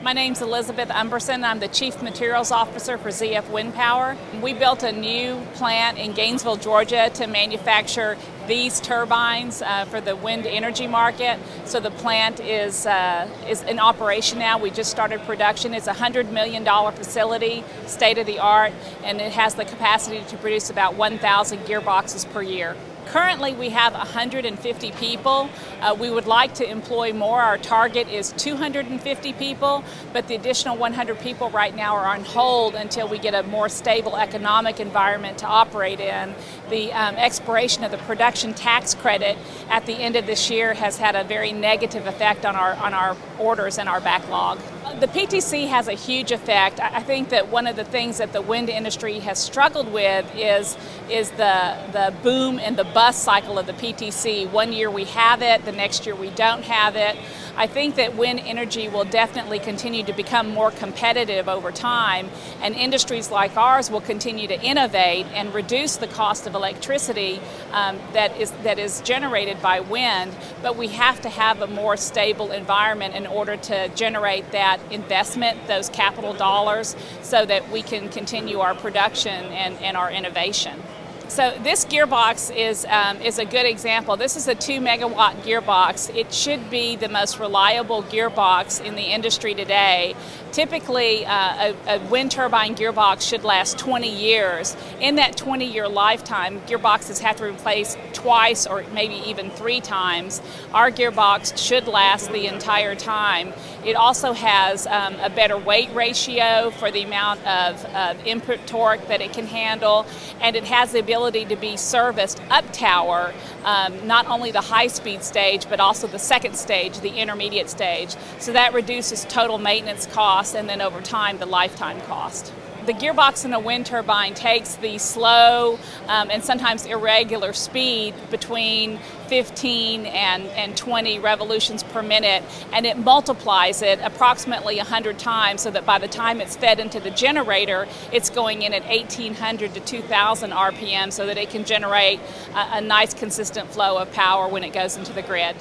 My name's Elizabeth Umberson. I'm the Chief Materials Officer for ZF Wind Power. We built a new plant in Gainesville, Georgia to manufacture these turbines for the wind energy market. So the plant is in operation now. We just started production. It's a $100 million facility, state-of-the-art, and it has the capacity to produce about 1,000 gearboxes per year. Currently, we have 150 people. We would like to employ more. Our target is 250 people, but the additional 100 people right now are on hold until we get a more stable economic environment to operate in. The expiration of the production tax credit at the end of this year has had a very negative effect on our orders and our backlog. The PTC has a huge effect. I think that one of the things that the wind industry has struggled with is the boom and the bust cycle of the PTC. One year we have it, the next year we don't have it. I think that wind energy will definitely continue to become more competitive over time, and industries like ours will continue to innovate and reduce the cost of electricity that is generated by wind, but we have to have a more stable environment in order to generate that investment, those capital dollars, so that we can continue our production and our innovation. So this gearbox is a good example. This is a 2 megawatt gearbox. It should be the most reliable gearbox in the industry today. Typically, a wind turbine gearbox should last 20 years. In that 20-year lifetime, gearboxes have to replace twice or maybe even 3 times. Our gearbox should last the entire time. It also has a better weight ratio for the amount of input torque that it can handle, and it has the ability to be serviced up tower, not only the high-speed stage, but also the second stage, the intermediate stage. So that reduces total maintenance costs and then over time the lifetime cost. The gearbox in a wind turbine takes the slow and sometimes irregular speed between 15 and 20 revolutions per minute, and it multiplies it approximately 100 times so that by the time it's fed into the generator, it's going in at 1,800 to 2,000 RPM so that it can generate a nice consistent flow of power when it goes into the grid.